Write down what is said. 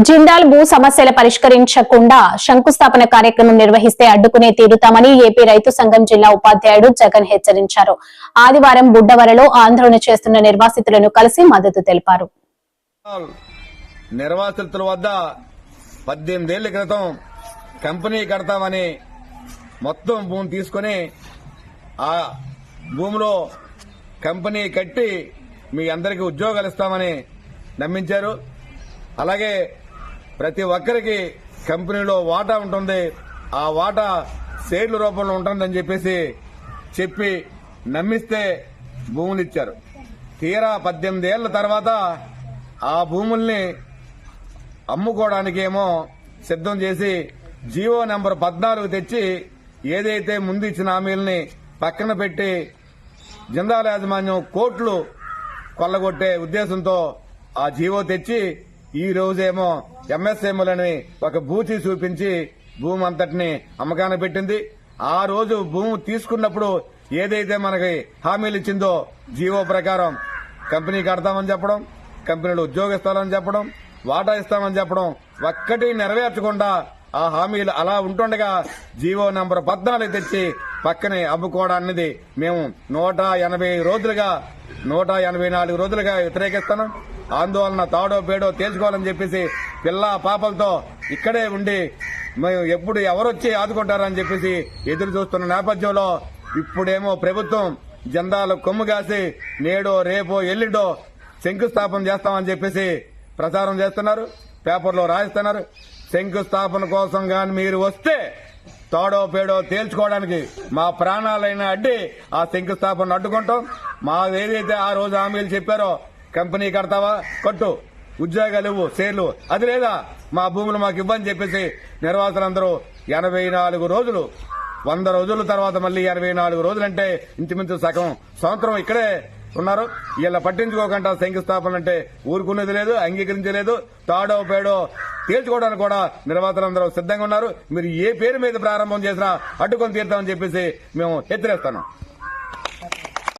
జిందాల్ భూ సమస్యల పరిష్కరించకుండా శంకుస్థాపన కార్యక్రమం నిర్వహిస్తే అడ్డుకునే తీరుతామని ఏపీ రైతు సంఘం జిల్లా ఉపాధ్యాయుడు జగన్ హెచ్చరించారు. ఆదివారం బుడ్డవరలో ఆందోళన చేస్తున్న నిర్వాసితులను కలిసి మద్దతు తెలిపారు. నిర్వాసితుల వద్ద 18 ఏళ్ల క్రితం కంపెనీ కడతామని మొత్తం భూమి తీసుకుని ఆ భూమిలో కంపెనీ కట్టి మీ అందరికీ ఉద్యోగాలు ఇస్తామని నమ్మించారు. అలాగే ప్రతి ఒక్కరికి కంపెనీలో వాటా ఉంటుంది, ఆ వాటా షేర్ల రూపంలో ఉంటుందని చెప్పి నమ్మిస్తే భూములు ఇచ్చారు. తీరా 18 ఏళ్ల తర్వాత ఆ భూముల్ని అమ్ముకోవడానికి ఏమో సిద్దం చేసి జీవో నెంబర్ 14 తెచ్చి ఏదైతే ముందు ఇచ్చిన హామీలని పక్కన పెట్టి జిందాల్ యాజమాన్యం కోట్లు కొల్లగొట్టే ఉద్దేశంతో ఆ జీవో తెచ్చి ఈ రోజేమో ఎంఎస్ఎంలని ఒక బూచి చూపించి భూమి అంతటిని అమ్మకాన్ని పెట్టింది. ఆ రోజు భూమి తీసుకున్నప్పుడు ఏదైతే మనకి హామీలు ఇచ్చిందో జీవో ప్రకారం కంపెనీ కడతామని చెప్పడం, కంపెనీలు ఉద్యోగస్తామని చెప్పడం, వాటా ఇస్తామని చెప్పడం ఒక్కటి నెరవేర్చకుండా ఆ హామీలు అలా ఉంటుండగా జీవో నెంబర్ 14 తెచ్చి పక్కనే అమ్ముకోవడాన్ని మేము 184 రోజులుగా వ్యతిరేకిస్తున్నాం. ఆందోళన తాడో పేడో తేల్చుకోవాలని చెప్పేసి పిల్ల పాపలతో ఇక్కడే ఉండి మేము ఎప్పుడు ఎవరొచ్చి ఆదుకుంటారని చెప్పేసి ఎదురు చూస్తున్న నేపథ్యంలో ఇప్పుడేమో ప్రభుత్వం జెండాలు కొమ్ము కాసి నేడో రేపో ఎల్లుండో శంకుస్థాపన చేస్తామని చెప్పేసి ప్రచారం చేస్తున్నారు, పేపర్లో రాయిస్తున్నారు. శంకుస్థాపన కోసం గాని మీరు వస్తే తాడో పేడో తేల్చుకోవడానికి మా ప్రాణాలైన అడ్డి ఆ శంకుస్థాపన అడ్డుకుంటాం. మా ఏదైతే ఆ రోజు హామీలు చెప్పారో కంపెనీ కడతావా కట్టు, ఉద్యోగాలు ఇవ్వు, షేర్లు అది లేదా మా భూములు మాకు ఇవ్వని చెప్పేసి నిర్వాసులందరూ 84 రోజులు 100 రోజుల తర్వాత మళ్లీ 84 రోజులంటే ఇంచుమించు సగం సంవత్సరం ఇక్కడే ఉన్నారు. ఇలా పట్టించుకోకుండా శంకుస్థాపన అంటే ఊరుకునేది లేదు, అంగీకరించలేదు. తాడో పేడో తేల్చుకోవడానికి కూడా నిర్వాసులందరూ సిద్ధంగా ఉన్నారు. మీరు ఏ పేరు మీద ప్రారంభం చేసినా అడ్డుకొని తీరుతామని చెప్పేసి మేము హెచ్చరిస్తున్నాం.